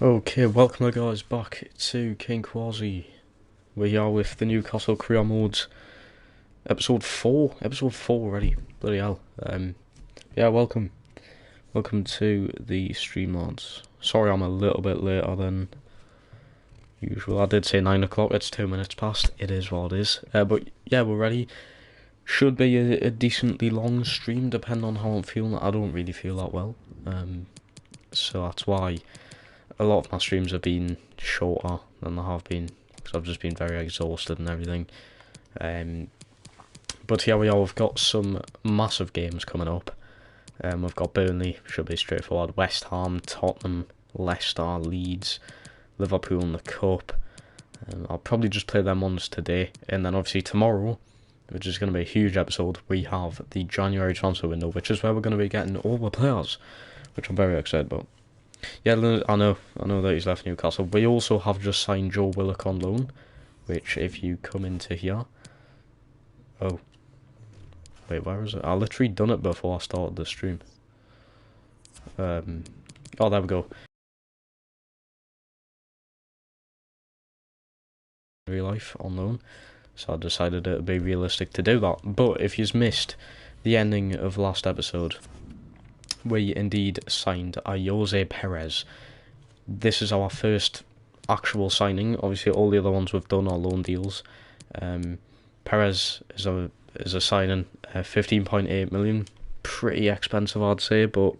Okay, welcome guys back to King Quasi. We are with the Newcastle career modes, episode 4. Episode 4 already. Bloody hell. Yeah, welcome to the stream, lads. Sorry I'm a little bit later than usual. I did say 9 o'clock, it's 2 minutes past. It is what it is. But yeah, we're ready. Should be a decently long stream, depending on how I'm feeling. I don't really feel that well. So that's why a lot of my streams have been shorter than they have been, because I've just been very exhausted and everything. But here we are, we've got some massive games coming up. We've got Burnley, should be straightforward, West Ham, Tottenham, Leicester, Leeds, Liverpool in the Cup. I'll probably just play them ones today, and then obviously tomorrow, which is going to be a huge episode, we have the January transfer window, which is where we're going to be getting all the players, which I'm very excited about. Yeah, I know that he's left Newcastle. We also have just signed Joe Willock on loan, which if you come into here... Oh. Wait, where is it? I literally done it before I started the stream. Oh, there we go. Real life on loan. So I decided it would be realistic to do that. But if you've missed the ending of last episode, we indeed signed Jose Perez. This is our first actual signing. Obviously, all the other ones we've done are loan deals. Perez is a signing, 15.8 million. Pretty expensive, I'd say, but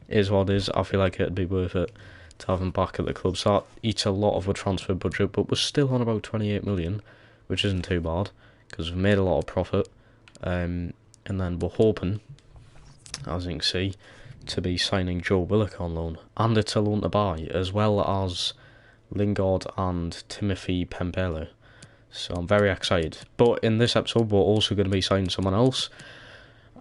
is what it is. I feel like it'd be worth it to have him back at the club. So that eats a lot of a transfer budget, but we're still on about 28 million, which isn't too bad because we've made a lot of profit. And then we're hoping, as you can see, to be signing Joe Willock on loan, and it's a loan to buy, as well as Lingard and Timothy Pembele. So I'm very excited. But in this episode, we're also going to be signing someone else.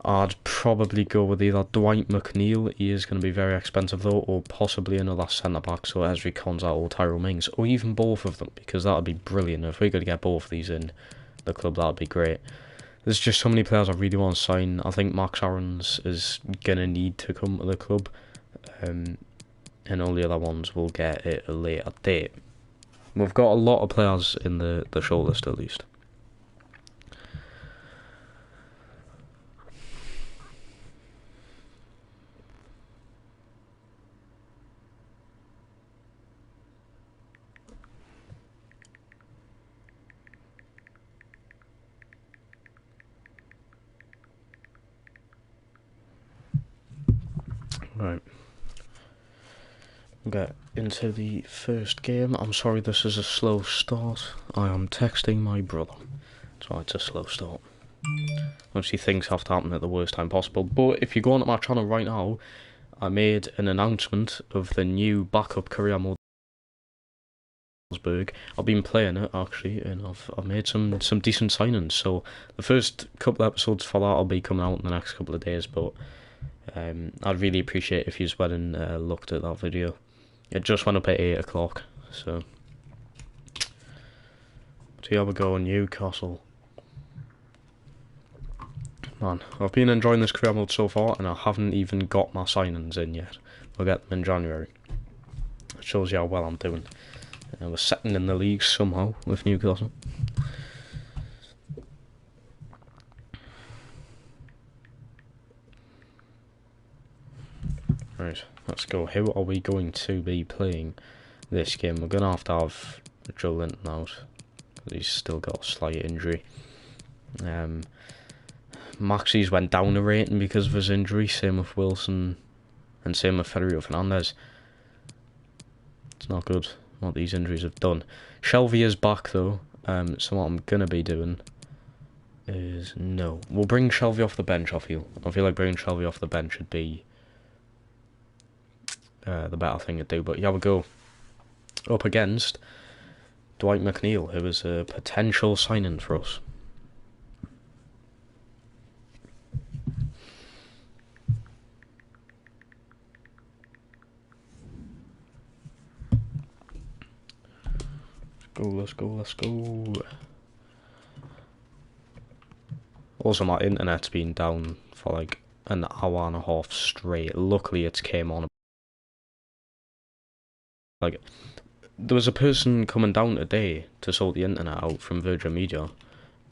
I'd probably go with either Dwight McNeil, he is going to be very expensive though, or possibly another centre-back, so Ezri Konsa or Tyrone Mings, or even both of them, because that would be brilliant. If we could get both of these in the club, that would be great. There's just so many players I really want to sign. I think Max Aarons is going to need to come to the club, and all the other ones will get at a later date. We've got a lot of players in the shortlist at least. Right. Get into the first game. I'm sorry this is a slow start. I am texting my brother. So it's a slow start. Obviously things have to happen at the worst time possible. But if you go onto my channel right now, I made an announcement of the new backup career mode. I've been playing it actually, and I've made some decent signings. So the first couple of episodes for that will be coming out in the next couple of days. But I'd really appreciate if you went and looked at that video. It just went up at 8 o'clock, so here we go, Newcastle. Man, I've been enjoying this career mode so far, and I haven't even got my signings in yet. We'll get them in January. It shows you how well I'm doing. We're second in the league somehow with Newcastle. Right, let's go. Who are we going to be playing this game? We're going to have Joe Linton out, because he's still got a slight injury. Maxey's went down a rating because of his injury, same with Wilson, and same with Federico Fernandez. It's not good what these injuries have done. Shelvey is back though, so what I'm going to be doing is, no, we'll bring Shelvey off the bench. I feel like bringing Shelvey off the bench would be the better thing to do. But yeah, we go up against Dwight McNeil, who is a potential signing for us. Let's go. Also, my internet's been down for like an hour and a half straight. Luckily, it came on Like, there was a person coming down today to sort the internet out from Virgin Media,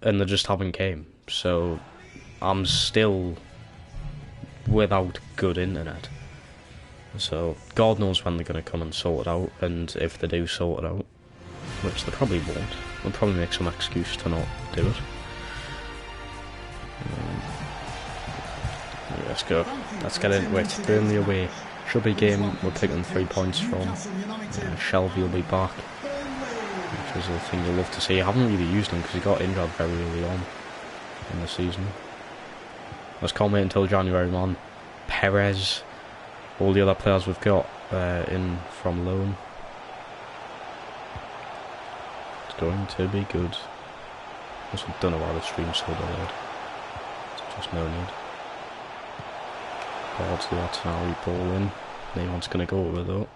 and they just haven't came. So I'm still without good internet. So God knows when they're going to come and sort it out, and if they do sort it out, which they probably won't. They'll probably make some excuse to not do it. Let's go. Let's get into it. Burnley away. Should be game. We're picking 3 points from. Shelby will be back, which is the thing you'll love to see. I haven't really used him because he got injured very early on in the season. Let's comment until January, man. Perez. All the other players we've got in from loan. It's going to be good. Also, don't know why the stream's so delayed. There's just no need. Towards the Arsenal ball in. Anyone's going to go with it though.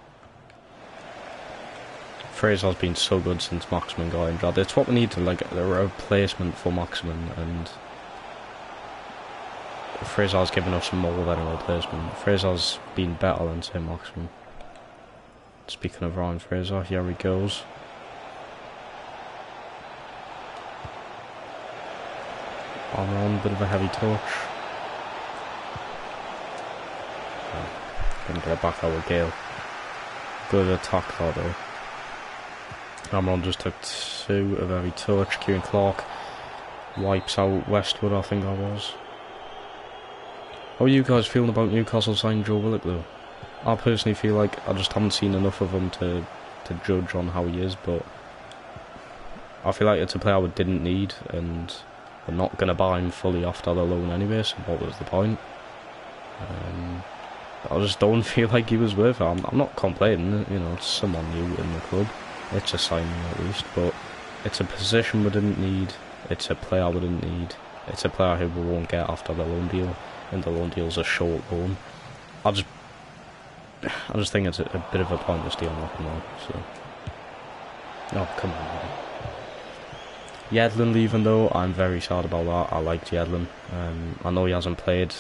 Fraser's been so good since Maximin got injured. It's what we need to, like, a replacement for Maximin, and Fraser's given us more than a replacement. Fraser's been better than, say, Maximin. Speaking of Ryan Fraser, here he goes. Armour on, bit of a heavy touch. Gonna get it back out with Gale. Good attack there though. Armour just took 2, a very touch. Kieran Clark wipes out Westwood, I think that was. How are you guys feeling about Newcastle signing Joe Willock though? I personally feel like I just haven't seen enough of him to judge on how he is, but I feel like it's a player we didn't need, and we're not going to buy him fully after the loan anyway, so what was the point? I just don't feel like he was worth it. I'm not complaining, you know, it's someone new in the club. It's a signing at least, but it's a position we didn't need, it's a player we didn't need, it's a player who we won't get after the loan deal, and the loan deal's a short loan. I just think it's a bit of a pointless deal, not gonna lie, so. Oh, come on, man. Yedlin leaving though, I'm very sad about that. I liked Yedlin. I know he hasn't played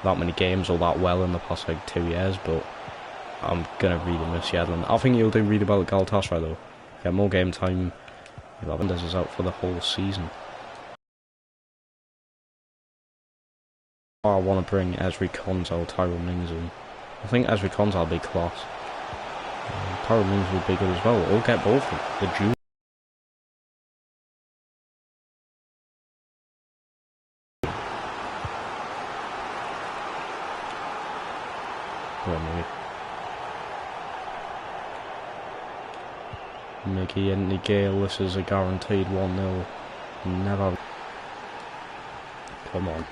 that many games or that well in the past like 2 years, but I'm gonna really miss Yedlin. I think he'll do really well at Galatasaray though. Get more game time. Benitez is out for the whole season. I want to bring Ezri Konsa or Tyrone Mings in. I think Ezri Konsa will be class. Tyrone Mings would be good as well. We'll get both of them. The duel. Mickey and Gale, this is a guaranteed 1-0. Never. Come on.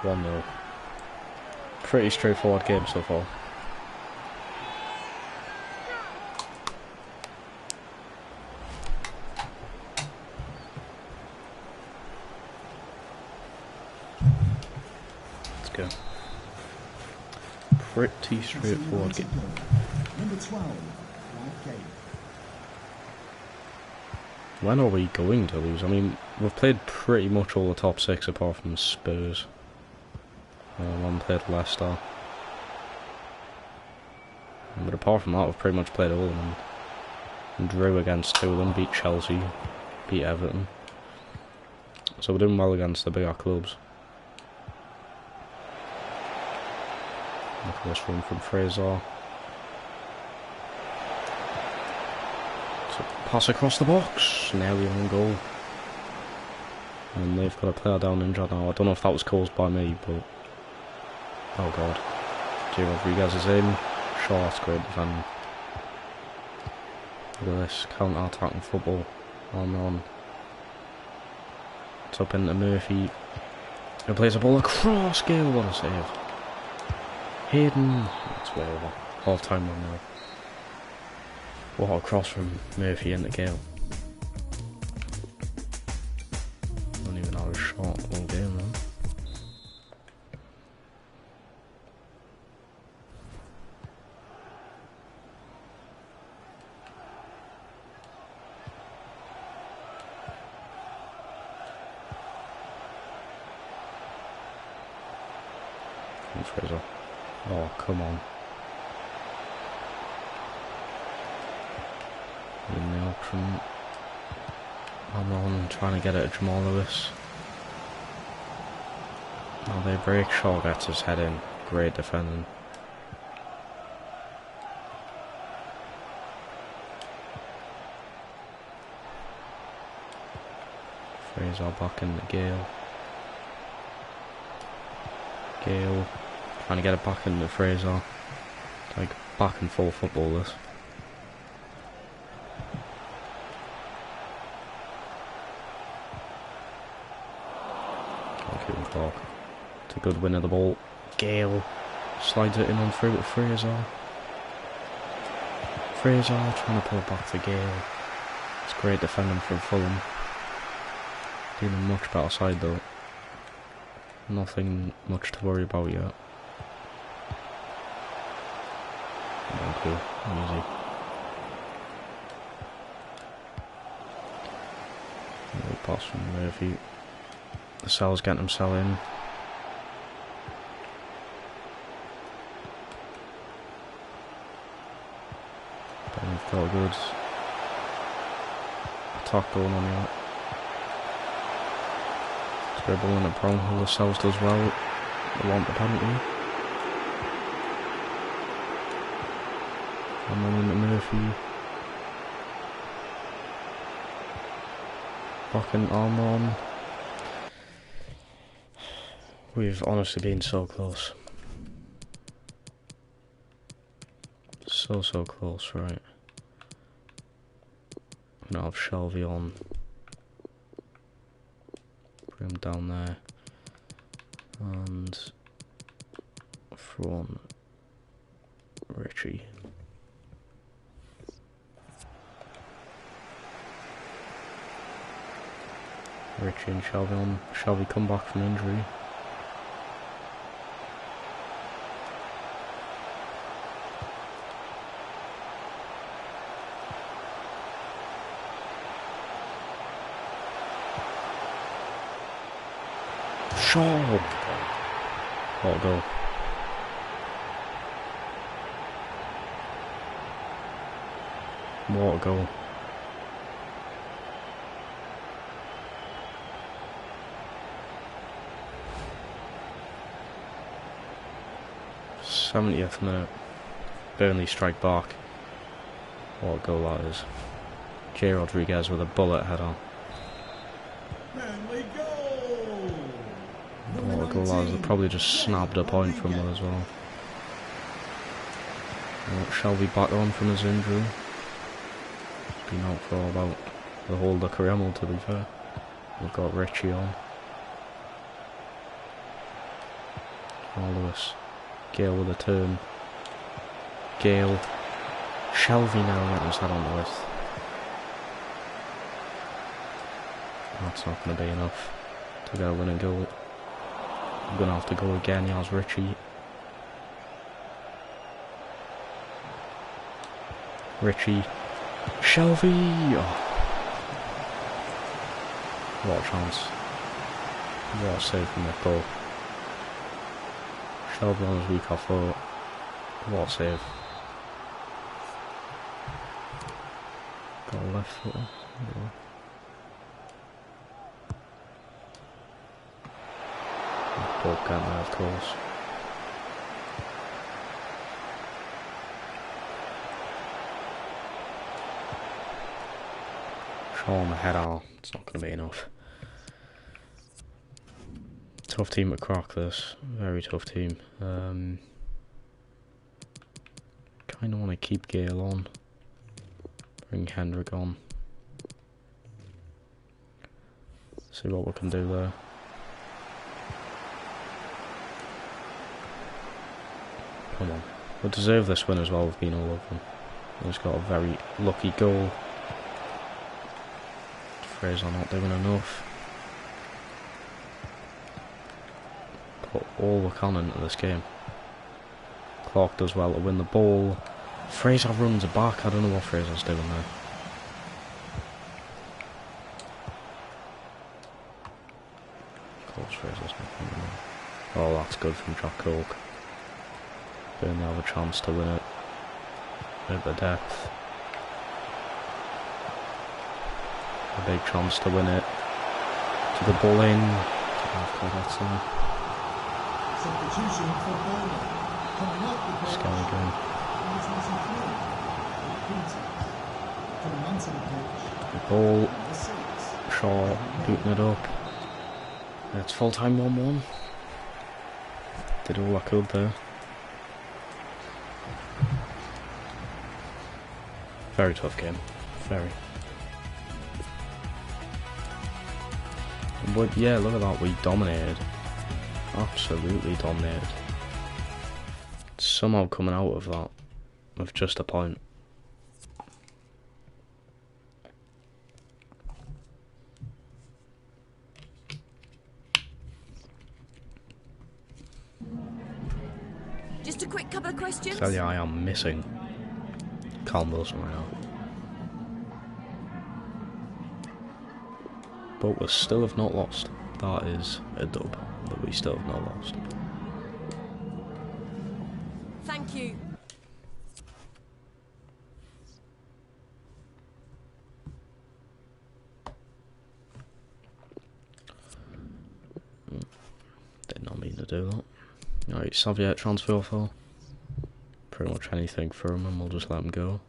1-0. Pretty straightforward game so far. Let's go. Pretty straightforward game. Number 12, when are we going to lose? I mean, we've played pretty much all the top 6 apart from Spurs. One played Leicester. But apart from that, we've pretty much played all of them. And drew against 2 of them, beat Chelsea, beat Everton. So we're doing well against the bigger clubs. Look at this run from Fraser. Pass across the box, nearly on goal. And they've got a player down injured now. I don't know if that was caused by me, but oh god. Jay Rodriguez is in. Sure, that's great defending. Look at this counter-attacking football. On. It's up into Murphy. He plays the ball across. Gale, what a save. Hayden. It's way over. Half time run now. What a cross from Murphy into Gale. Don't even have a shot all game then. Fraser. Oh, come on. from Amron trying to get it at Jamal Lewis. Now they break, Shaw gets his head in. Great defending. Fraser back in the Gale. Gale trying to get it back into Fraser. Like back and forth football this. Clark. It's a good win of the ball. Gale slides it in on through to Fraser. Fraser trying to pull it back to Gale. It's great defending from Fulham. Being a much better side though. Nothing much to worry about yet. Okay, easy. Good pass from Murphy. The Sal's getting himself in. Then we've got a good attack going on here. Dribbling at Brownhill, the Sal's does well. They want the penalty. And then into Murphy. Back in Armon. We've honestly been so close. So close, right. I'm gonna have Shelby on. Bring him down there. And throw on Richie. Richie and Shelby on. Shelby come back from injury. Shaw! What a goal. What a goal. '70th minute. Burnley strike back. What a goal that is. J. Rodriguez with a bullet header. What a goal that is. They probably just snapped a point from it as well. Shelby back on from his injury. He's been out for about the whole of the career, to be fair. We've got Richie on. Lewis. Gale with a turn. Gale. Shelby now getting his head on the wrist. That's not going to be enough to get a winning goal. I'm going to have to go again. Here's Richie. Richie. Shelby! Oh. What a chance. What a save from that goal. Shelby on his weak off foot. What a save. Got a left foot. Both getting there, of course. Shaw on the header. It's not going to be enough. Tough team to crack this. Very tough team. Kind of want to keep Gale on. Bring Hendrick on. See what we can do there. Come on. We deserve this win as well. We've been all over them. He's got a very lucky goal. Fraser not doing enough. Put all we can into this game. Clark does well to win the ball. Fraser runs it back. I don't know what Fraser's doing there. Of course Fraser's not coming in. Oh, that's good from Jack Cork. Burnley have a chance to win it. At the depth. A big chance to win it. To the ball in. Substitution for Bowler. Coming up with Scary game. Coming onto the pitch. The ball. Number 6. Shaw booting it up. It's full time 1-1. Did all I could there. Very tough game. Very. But yeah, look at that. We dominated. Absolutely dominated. Somehow coming out of that with just a point. Just a quick couple of questions. Tell you, I am missing Callum Wilson right now. But we still have not lost. That is a dub. But we still have not lost. Thank you. Did not mean to do that. Alright, Soviet transfer for. Pretty much anything for him and we'll just let him go.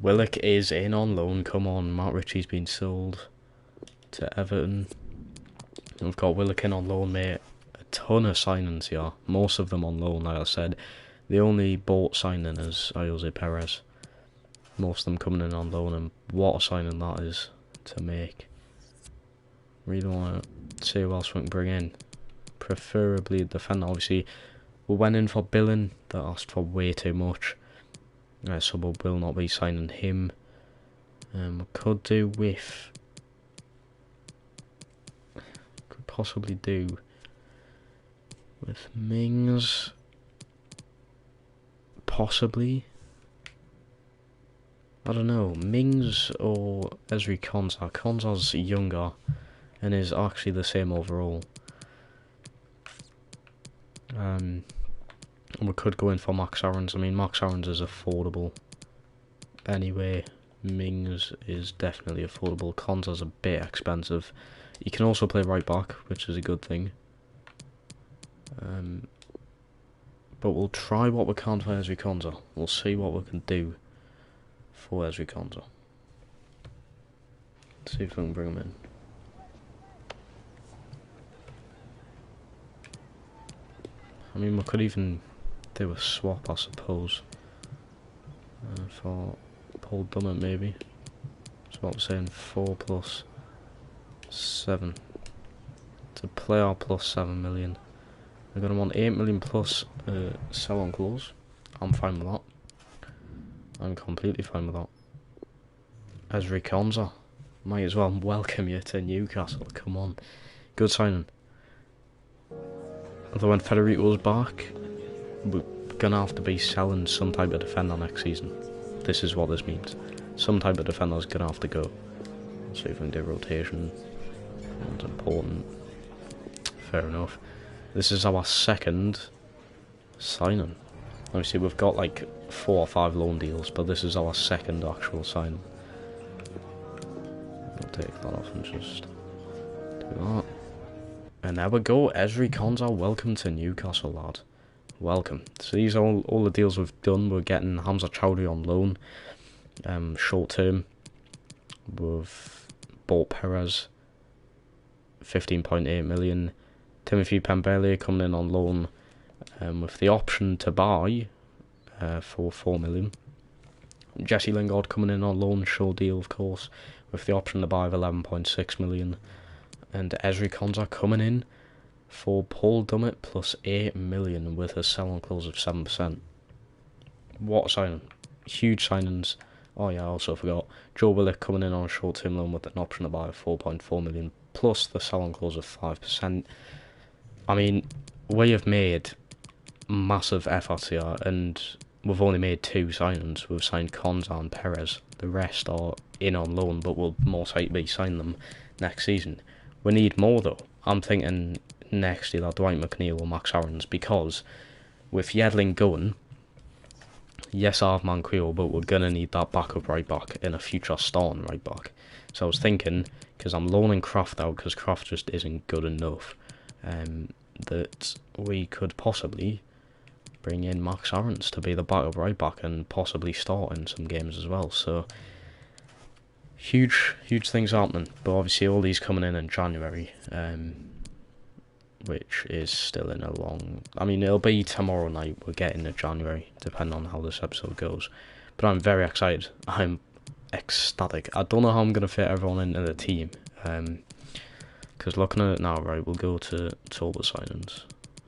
Willock is in on loan. Come on, Matt Ritchie's been sold to Everton. We've got Willock in on loan, mate. A ton of signings here. Most of them on loan, like I said. The only bought signing is Jose Perez. Most of them coming in on loan, and what a signing that is to make. Really want to see who else we can bring in. Preferably a defender. Obviously, we went in for Billing. That asked for way too much. So we will not be signing him. We could do with... Could possibly do with Mings. Possibly. I don't know. Mings or Ezri Konsa. Konsa's younger and is actually the same overall. We could go in for Max Aarons. I mean, Max Aarons is affordable. Anyway, Mings is definitely affordable. Konsa's a bit expensive. You can also play right back, which is a good thing. But we'll try what we can for Ezri Konsa. We'll see what we can do for Ezri Konsa. See if we can bring him in. I mean, we could even do a swap, I suppose, for Paul Dummett maybe. That's what I'm saying, 4 plus 7. To play our plus 7 million. We're going to want 8 million plus sell on clause. I'm fine with that. I'm completely fine with that. Ezri Konsa. Might as well welcome you to Newcastle, come on. Good signing. Although when Federico's back, we're going to have to be selling some type of defender next season. This is what this means. Some type of defender's going to have to go. See if we can do rotation. That's important. Fair enough. This is our second signing. Obviously we've got like 4 or 5 loan deals, but this is our second actual signing. I'll take that off and just do that. And there we go, Ezri Konsa, welcome to Newcastle, lad. Welcome. So these are all the deals we've done. We're getting Hamza Chowdhury on loan, short term. We've bought Perez, 15.8 million. Timothy Pembele coming in on loan, with the option to buy for 4 million. Jesse Lingard coming in on loan, short deal of course, with the option to buy of 11.6 million. And Ezri Konsa coming in for Paul Dummett plus 8 million with a sell-on clause of 7%. What a signing. Huge signings. Oh yeah, I also forgot. Joe Willock coming in on a short-term loan with an option to buy of 4.4 million plus the sell-on clause of 5%. I mean, we have made massive efforts here, and we've only made 2 signings. We've signed Konza and Perez. The rest are in on loan, but we'll most likely sign them next season. We need more though. I'm thinking next year Dwight McNeil or Max Aarons, because with Yedlin going, yes, I have Manquillo, but we're going to need that backup right back in a future starting right back. So I was thinking, because I'm loaning Kraft out, because Kraft just isn't good enough, that we could possibly bring in Max Aarons to be the backup right back and possibly start in some games as well. So huge things happening. But obviously all these coming in January, which is still in a long... I mean, it'll be tomorrow night we're getting to January, depending on how this episode goes. But I'm very excited. I'm ecstatic. I don't know how I'm going to fit everyone into the team. Because looking at it now, right, we'll go to all the signings.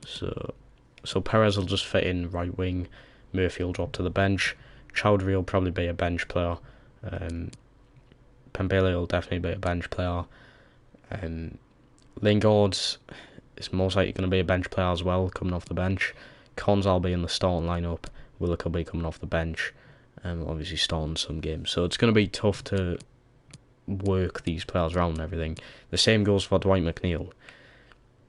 So Perez will just fit in right wing. Murphy will drop to the bench. Chowdhury will probably be a bench player. Pembele will definitely be a bench player. Lingard's is most likely going to be a bench player as well, coming off the bench. Konza will be in the starting lineup. Willock will be coming off the bench. Obviously starting some games. So it's going to be tough to work these players around and everything. The same goes for Dwight McNeil.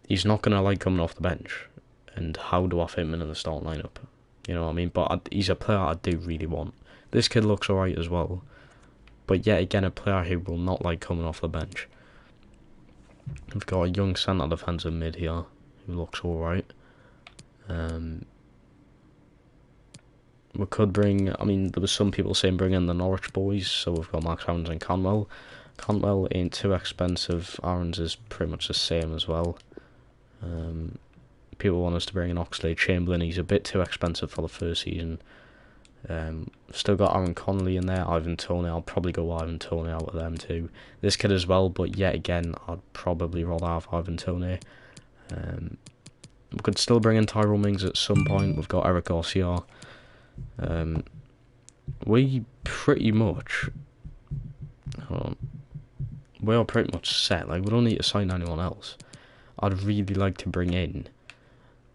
He's not going to like coming off the bench. And how do I fit him in the starting lineup? You know what I mean? But he's a player I do really want. This kid looks alright as well. But yet again, a player who will not like coming off the bench. We've got a young centre defensive mid here who looks alright. We could bring... I mean, there was some people saying bring in the Norwich boys. So we've got Max Aarons and Cantwell. Cantwell ain't too expensive. Aarons is pretty much the same as well. People want us to bring in Oxlade-Chamberlain. He's a bit too expensive for the first season. Still got Aaron Connolly in there. Ivan Toney. I'll probably go Ivan Toney out of them too. This kid as well, but yet again, I'd probably rather have Ivan Toney. We could still bring in Tyrone Mings at some point. We've got Eric Garcia. We pretty much... we are pretty much set. Like, we don't need to sign anyone else. I'd really like to bring in...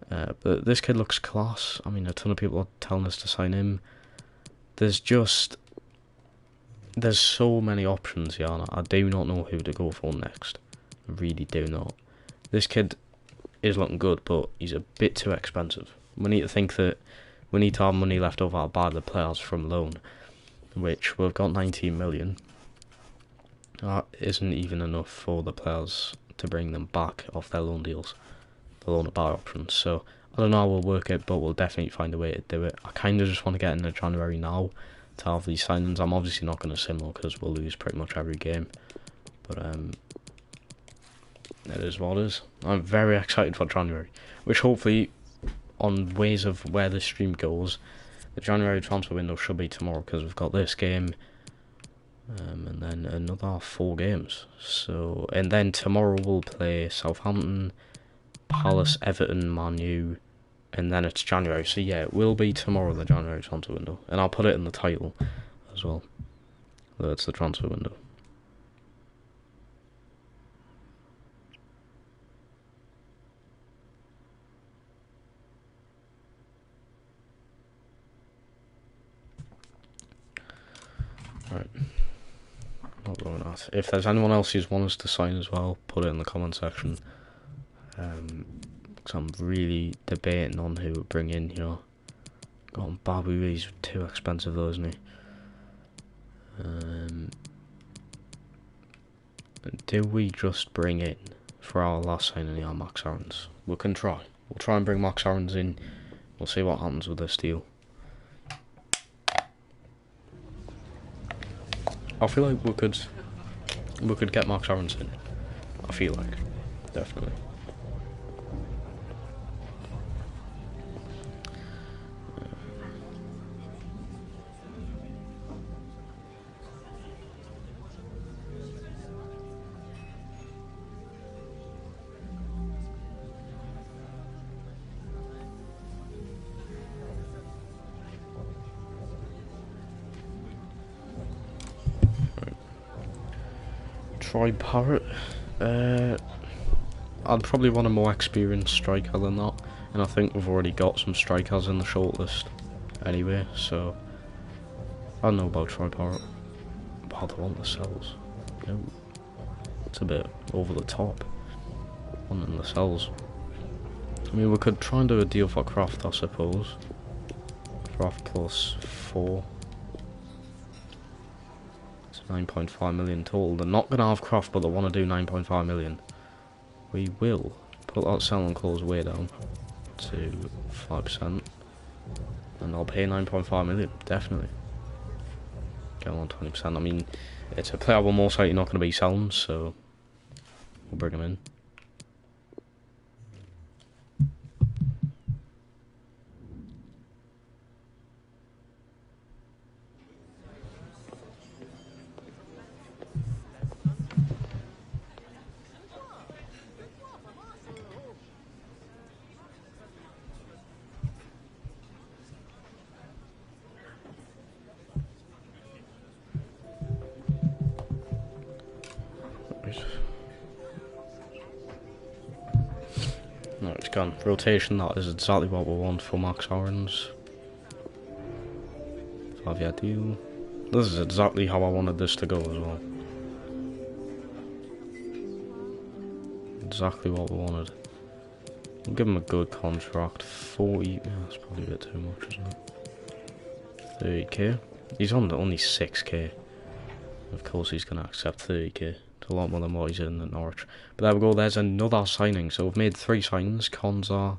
but this kid looks class. I mean, a ton of people are telling us to sign him. There's so many options here, and I do not know who to go for next. I really do not. This kid is looking good, but he's a bit too expensive. We need to think that we need to have money left over to buy the players from loan, which we've got 19 million. That isn't even enough for the players to bring them back off their loan deals. The loan to buy options. So I don't know how we'll work it, but we'll definitely find a way to do it. I kind of just want to get into January now to have these signings. I'm obviously not going to sim though, because we'll lose pretty much every game. But it is what it is. I'm very excited for January, which hopefully, on ways of where the stream goes, the January transfer window should be tomorrow, because we've got this game, and then another 4 games. So, and then tomorrow we'll play Southampton, Palace, Everton, Man U, and then it's January. So yeah, it will be tomorrow, the January transfer window, and I'll put it in the title as well. That's the transfer window. Right. Not going that. If there's anyone else who wants us to sign as well, put it in the comment section. Because I'm really debating on who to bring in here. Got Babu, he's too expensive though, isn't he? Do we just bring in, for our last signing here, Max Aarons? We can try. We'll try and bring Max Aarons in. We'll see what happens with this deal. I feel like we could get Max Aarons in. I feel like, definitely. Try Parrot. I'd probably want a more experienced striker than that, and I think we've already got some strikers in the shortlist anyway, so I don't know about Tripart. About the one that sells. No. It's a bit over the top. One in the cells. I mean, we could try and do a deal for Craft, I suppose. Craft plus 4. It's 9.5 million total. They're not going to have Craft, but they want to do 9.5 million. We will put that selling clause way down to 5%. And I'll pay 9.5 million, definitely. Get on 20%. I mean, it's a player we're most likely not going to be selling, so we'll bring him in. No, it's gone. Rotation, that is exactly what we want for Max Aarons. 5-year deal. This is exactly how I wanted this to go as well. Exactly what we wanted. We'll give him a good contract. 40, yeah, that's probably a bit too much, isn't it? 30k. He's on only 6k. Of course he's going to accept 30k. It's a lot more than what he's in at Norwich. But there we go, there's another signing. So we've made 3 signings. Konza,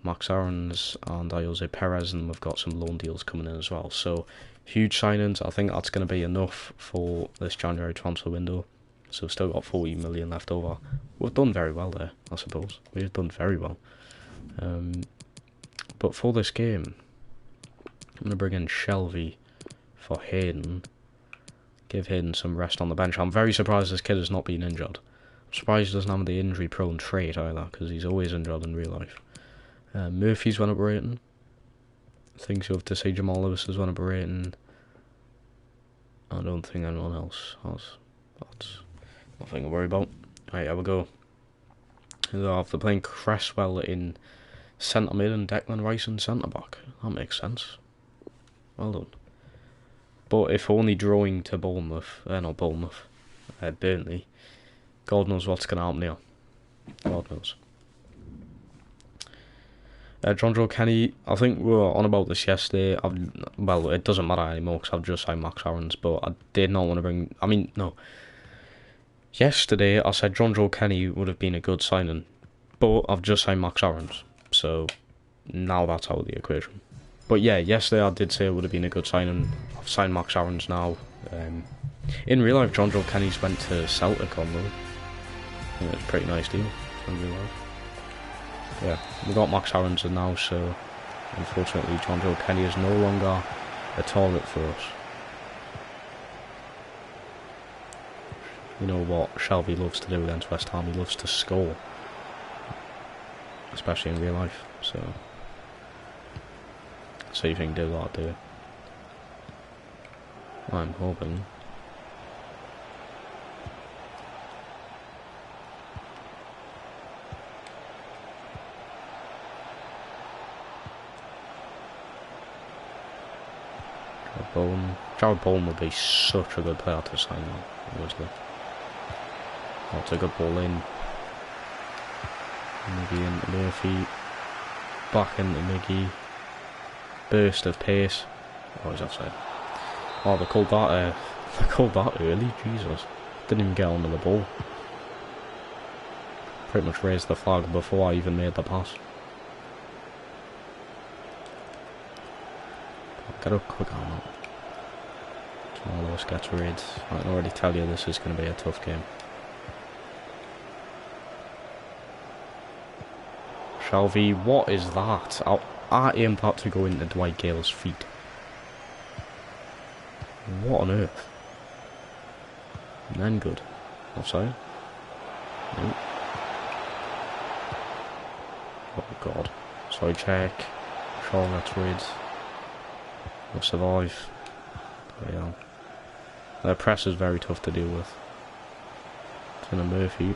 Max Aarons and Jose Perez, and we've got some loan deals coming in as well. So huge signings. I think that's going to be enough for this January transfer window. So we've still got 40 million left over. We've done very well there, I suppose. We've done very well. But for this game, I'm going to bring in Shelby for Hayden. Give Hayden some rest on the bench. I'm very surprised this kid has not been injured. I'm surprised he doesn't have the injury-prone trait either, because he's always injured in real life. Murphy's went up a rating. Thinks you'll have to say Jamal Lewis has went up a rating. I don't think anyone else has. That's nothing to worry about. Right, here we go. After playing Cresswell in centre mid and Declan Rice in centre back. That makes sense. Well done. But if only drawing to Bournemouth, not Bournemouth, Burnley, God knows what's going to happen here. God knows. John Joe Kenny, I think we were on about this yesterday. Well, it doesn't matter anymore because I've just signed Max Aarons, but I did not want to bring... I mean, no. Yesterday, I said John Joe Kenny would have been a good signing, but I've just signed Max Aarons, so now that's out of the equation. But yeah, yesterday I did say it would have been a good signing. I've signed Max Aarons now. In real life, John Joe Kenny's went to Celtic on loan. I think it's a pretty nice deal in real life. Yeah, we got Max Aarons in now, so unfortunately John Joe Kenny is no longer a target for us. You know what Shelby loves to do against West Ham, he loves to score. Especially in real life, so... See if you can do that, do it. I'm hoping. Jared Bowen would be such a good player to sign now, obviously. That's a good ball in. Maybe into Murphy. Back into Miggy. Burst of pace. Oh, he's offside. Oh, they called that early. Jesus. Didn't even get onto the ball. Pretty much raised the flag before I even made the pass. Get up quick on that. Jamal Lewis gets rid. I can already tell you this is going to be a tough game. Shelby, what is that? I aimed that to go into Dwight Gale's feet. What on earth? And then good. Offside? Nope. Oh god. Sorry, check. Shaw gets rid. We'll survive. There we are. Their press is very tough to deal with. It's in a Murphy.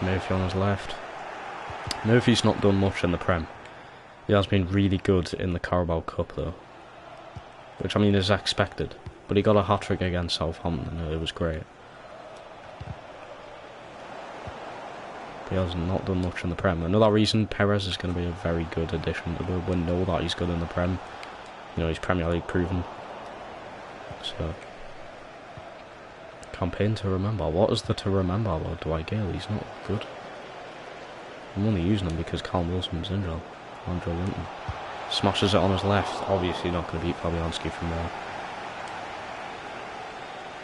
Murphy on his left. Murphy's not done much in the Prem. He has been really good in the Carabao Cup though, which I mean is expected. But he got a hat-trick against Southampton and it was great. But he has not done much in the Prem. Another reason Perez is going to be a very good addition to the we know that he's good in the Prem. You know, he's Premier League proven. So, campaign to remember. What is the to remember about Dwight Gale? He's not good. I'm only using him because Callum Wilson's injured. Andrew Linton smashes it on his left. Obviously not going to beat Fabianski from there.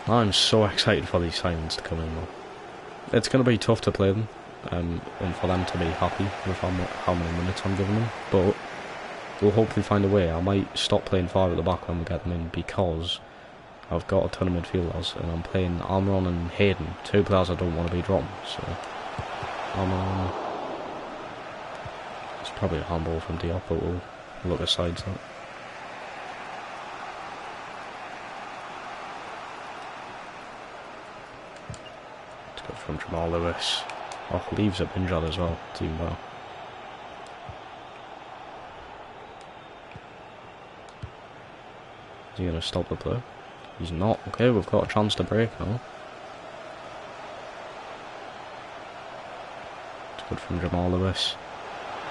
I'm so excited for these signings to come in though. It's going to be tough to play them. And for them to be happy with how many minutes I'm giving them. But we'll hopefully find a way. I might stop playing 5 at the back when we get them in because I've got a ton of midfielders and I'm playing Almiron and Hayden, 2 players I don't want to be dropping. So Almiron, it's probably a handball from Diop, but we'll look aside that. It's good from Jamal Lewis. Oh, leaves up injured as well. Team well. Is he going to stop the play? He's not. Okay, we've got a chance to break now. It's good from Jamal Lewis.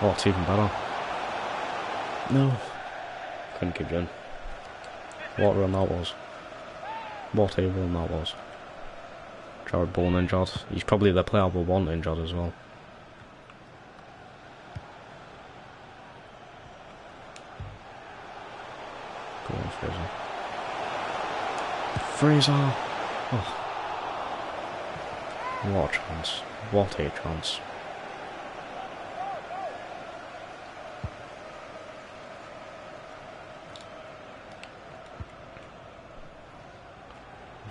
Oh, it's even better. No. Couldn't keep doing. What a run that was. What a run that was. Jared Bourne injured. He's probably the player we'll want injured as well. Go on, Fraser. Fraser! Oh. What a chance. What a chance.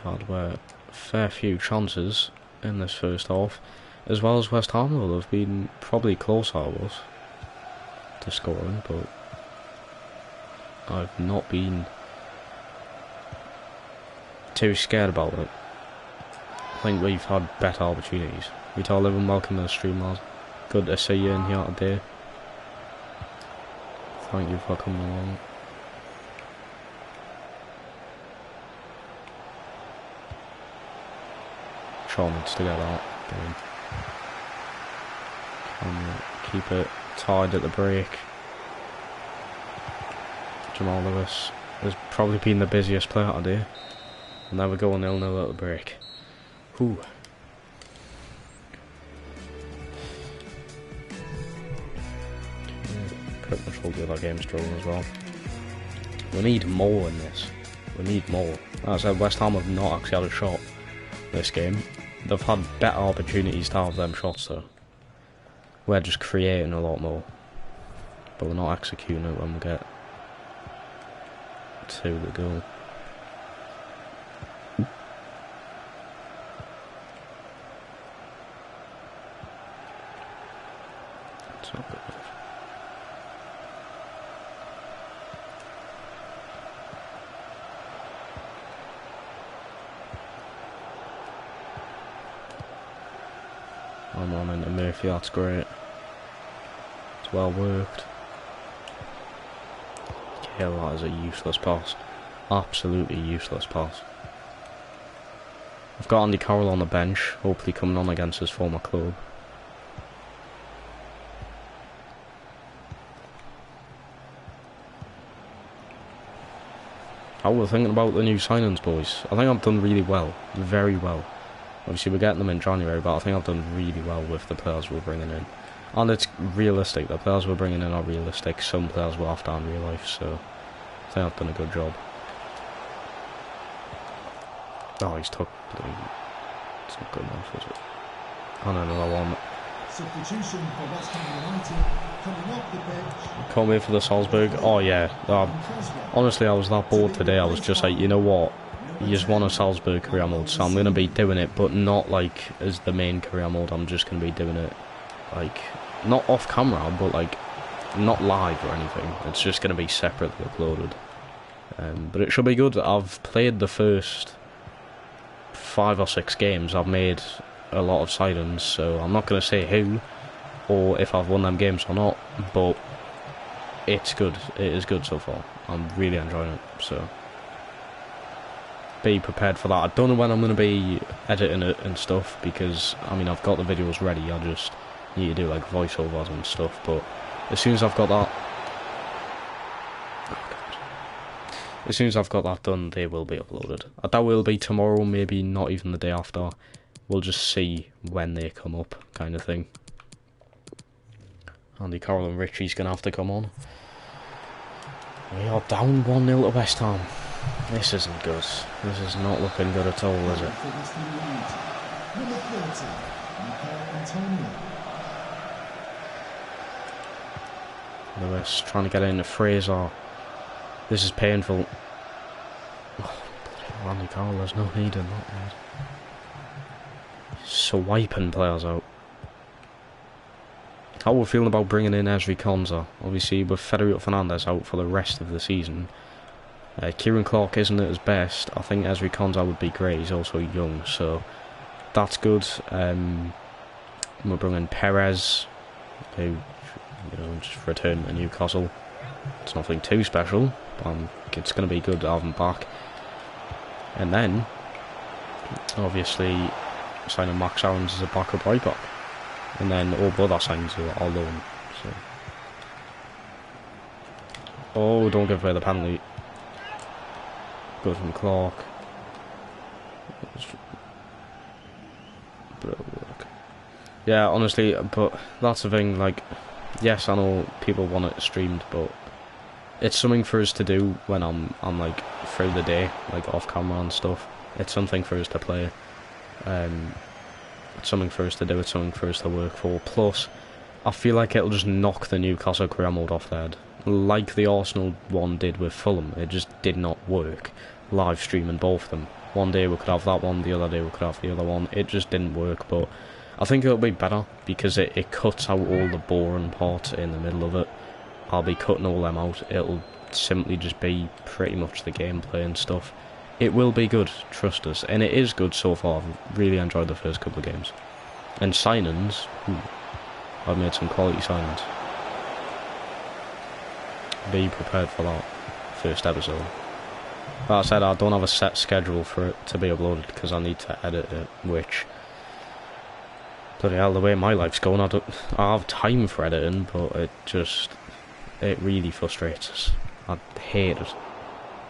We've had a fair few chances in this first half, as well as West Ham though. They've been probably closer I was to scoring, but I've not been too scared about it. I think we've had better opportunities. We tell everyone welcome to the stream, lads. Good to see you in here today. Thank you for coming along. Shaw needs to get that. Keep it tied at the break. Jamal Lewis has probably been the busiest player today. And there we go, 0-0 at the break. Whew. Pretty much all the other games drawn as well. We need more in this. We need more. As I said, West Ham have not actually had a shot this game. They've had better opportunities to have them shots though. We're just creating a lot more. But we're not executing it when we get to the goal. It's not good enough. I'm on into Murphy, that's great. It's well worked. Yeah, that is a useless pass. Absolutely useless pass. I've got Andy Carroll on the bench, hopefully coming on against his former club. How we're thinking about the new signings, boys. I think I've done really well. Very well. Obviously we're getting them in January, but I think I've done really well with the players we're bringing in. And it's realistic. The players we're bringing in are realistic. Some players will have to in real life, so I think I've done a good job. Oh, he's took... It's not good enough, is it? And another one. Substitution for West Ham United. Coming off the bench. Can't wait for the Salzburg. Oh yeah. Honestly, I was that bored today. I was just like, you know what? You just want a Salzburg career mode, so I'm going to be doing it, but not like as the main career mode. I'm just going to be doing it like, not off camera, but like not live or anything. It's just going to be separately uploaded. But it should be good. I've played the first 5 or 6 games. I've made a lot of signings, so I'm not going to say who or if I've won them games or not, but it's good. It is good so far. I'm really enjoying it, so be prepared for that. I don't know when I'm going to be editing it and stuff, because I mean, I've got the videos ready. I just need to do like voiceovers and stuff, but as soon as I've got that, as soon as I've got that done, they will be uploaded. That will be tomorrow, maybe not even the day after. We'll just see when they come up, kind of thing. Andy Carroll and Richie's going to have to come on. We are down 1-0 to West Ham. This isn't good. This is not looking good at all, is it? Lewis trying to get into Fraser. This is painful. Oh, Andy Carroll, there's no need in that, man. So wiping players out. How are we feeling about bringing in Ezri Konsa? Obviously, with Federico Fernandez out for the rest of the season. Kieran Clark isn't at his best. I think Ezri Konsa would be great. He's also young, so that's good. We're bringing Perez, who, just returned to Newcastle. It's nothing too special, but it's going to be good to have him back. And then, obviously, signing Max Aarons as a backup right back. And then all other signings are all loan. So. Oh, don't give away the penalty. Good from Clark. Yeah, honestly, but that's the thing, like, yes, I know people want it streamed, but it's something for us to do when I'm like, through the day, like, off camera and stuff. It's something for us to play. It's something for us to do, it's something for us to work for. Plus, I feel like it'll just knock the Newcastle career mode off their head. Like the Arsenal one did with Fulham, it just did not work. Live streaming both of them. One day we could have that one, the other day we could have the other one. It just didn't work, but I think it'll be better because it cuts out all the boring parts in the middle of it. I'll be cutting all them out. It'll simply just be pretty much the gameplay and stuff. It will be good, trust us, and it is good so far. I've really enjoyed the first couple of games. And signings, I've made some quality signings. Be prepared for that first episode. Like I said, I don't have a set schedule for it to be uploaded because I need to edit it, which, bloody hell, the way my life's going, I have time for editing, but it really frustrates us. I hate it.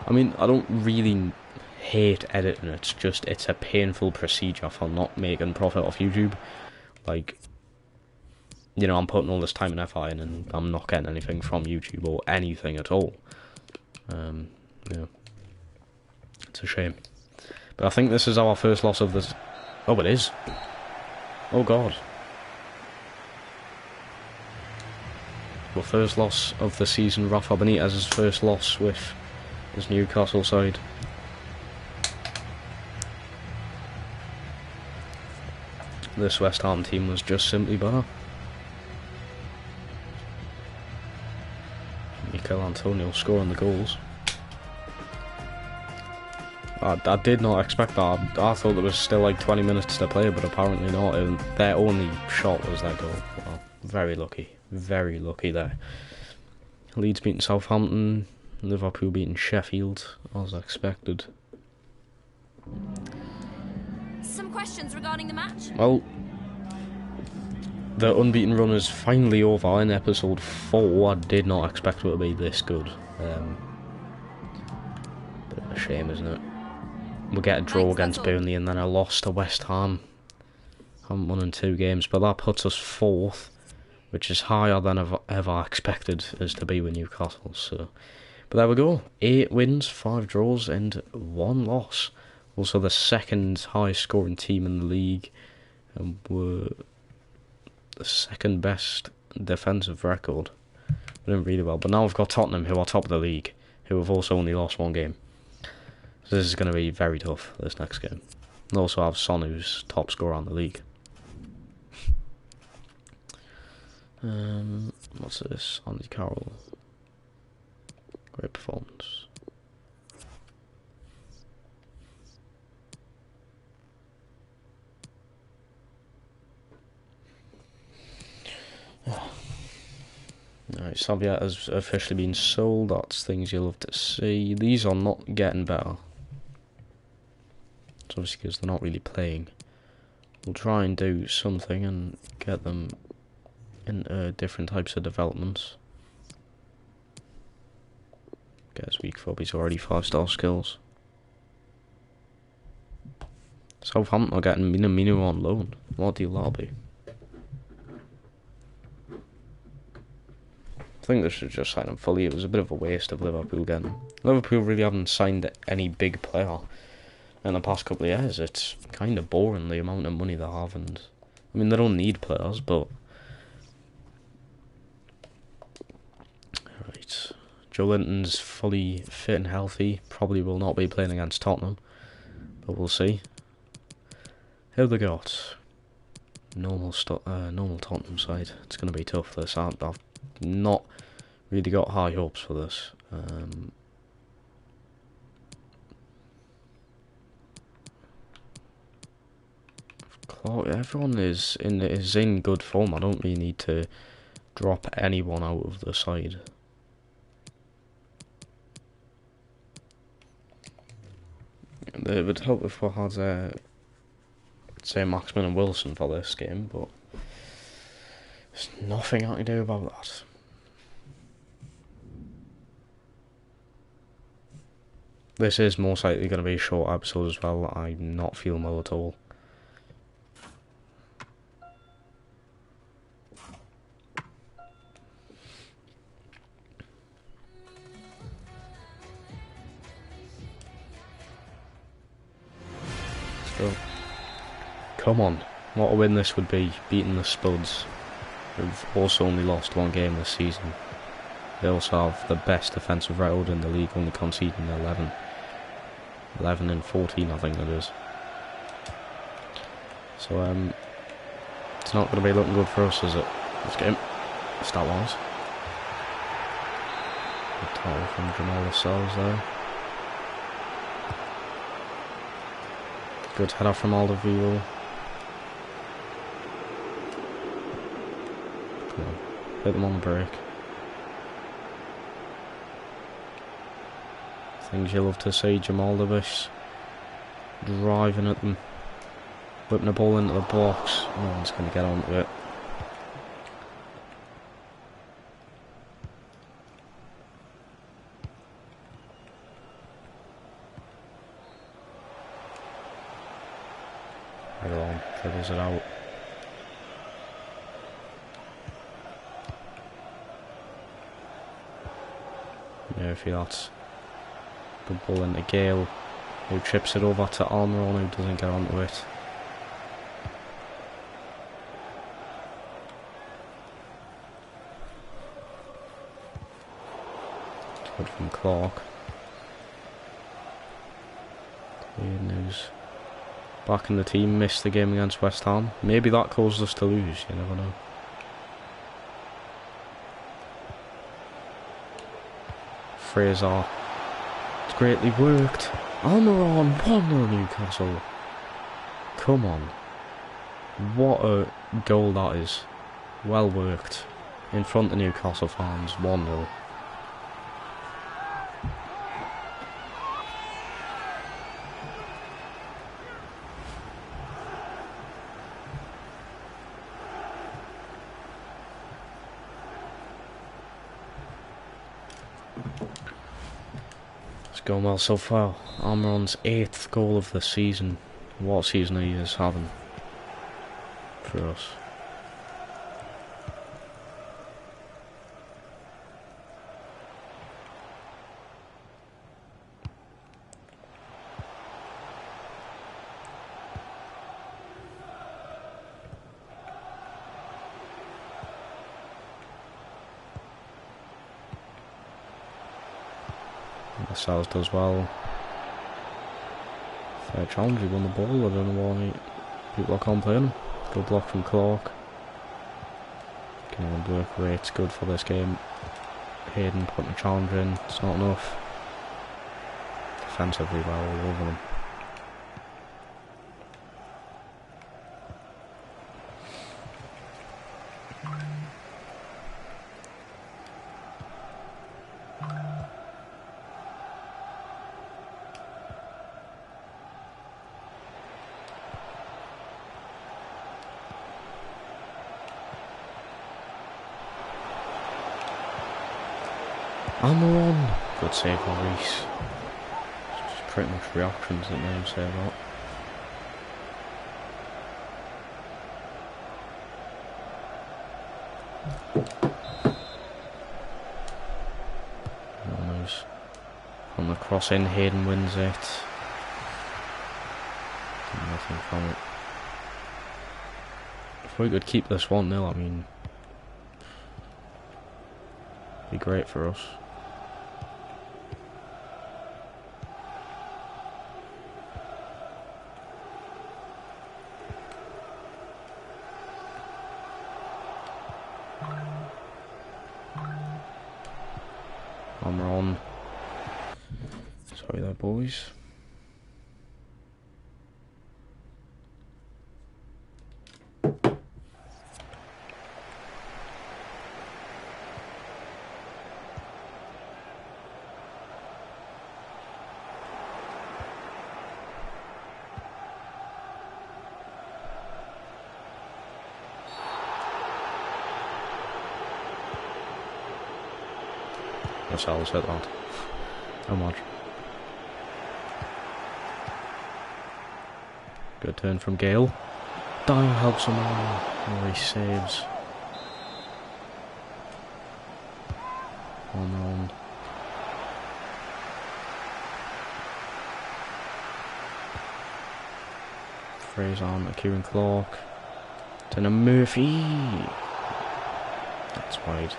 I mean, I don't really hate editing, it's a painful procedure for not making profit off YouTube. Like, I'm putting all this time and effort in and I'm not getting anything from YouTube or anything at all. Yeah. It's a shame. But I think this is our first loss of this. Oh, it is. Oh, God. Well, first loss of the season. Rafa Benitez's first loss with his Newcastle side. This West Ham team was just simply better. Mikel Antonio scoring the goals. I did not expect that. I thought there was still like 20 minutes to play, but apparently not. And their only shot was their goal. Well, very lucky there. Leeds beating Southampton, Liverpool beating Sheffield, as expected. Some questions regarding the match? Well, the unbeaten run is finally over in episode 4. I did not expect it to be this good. Bit of a shame, isn't it? We'll get a draw against Burnley and then a loss to West Ham. Haven't won in 2 games, but that puts us 4th, which is higher than I've ever expected us to be with Newcastle. So, but there we go. 8 wins, 5 draws, and 1 loss. Also the second highest scoring team in the league, and were the second best defensive record. We're doing really well. But now we've got Tottenham, who are top of the league, who have also only lost 1 game. So this is going to be very tough, this next game. And also have Son, who's top scorer on the league. What's this? Andy Carroll. Great performance. Saviet has officially been sold. That's things you love to see. These are not getting better. It's obviously because they're not really playing. We'll try and do something and get them into different types of developments. Guess week 4 he's already 5-star skills. Southampton are getting Minamino on loan. What deal that'll be? I think they should just sign him fully. It was a bit of a waste of Liverpool getting him. Liverpool really haven't signed any big player in the past couple of years. It's kind of boring the amount of money they have, and I mean they don't need players, but right. Joe Linton's fully fit and healthy. Probably will not be playing against Tottenham, but we'll see. Who they got? Normal Tottenham side. It's going to be tough. This I've not really got high hopes for this. Everyone is in good form. I don't really need to drop anyone out of the side. It would help if we had say Maxman and Wilson for this game, but there's nothing I can do about that. This is most likely going to be a short episode as well. I'm not feeling well at all. So, come on, what a win this would be, beating the Spuds, who've also only lost one game this season. They also have the best defensive record in the league, only conceding 11 and 14 I think it is. So it's not going to be looking good for us, is it? This game, stat-wise. Good tackle from Jamal Lascelles there. Good header from Alderweireld. Come on, hit them on the break. Things you love to see, Jamal Lewis driving at them, whipping the ball into the box. No one's going to get onto it. Right on, dribbles it out. Murphy, that's good ball into Gale, who trips it over to Almiron, who doesn't get onto it. It's good from Clark. Weird news. Back in the team, missed the game against West Ham. Maybe that caused us to lose, you never know. Fraser. It's greatly worked. Almiron, 1-0 Newcastle. Come on. What a goal that is. Well worked. In front of Newcastle fans, 1-0. Going well so far. Almiron's 8th goal of the season. What season he is having for us. Lascelles does well. Fair challenge, he won the ball. I don't know why people are complaining. Good block from Clark. Can work rate's good for this game. Hayden putting a challenge in, it's not enough. Defensively well all over them. And we're on. Good save from Reece. Just pretty much reactions that name say that. On the cross in, Hayden wins it. Nothing from it. If we could keep this 1-0, I mean, it'd be great for us. And we're on. Sorry there, boys. Ourselves hit that. How much? Good turn from Gale. Down helps him on. Oh, he saves. One round. Fraser on to Kieran Clark. Then a Murphy. That's wide.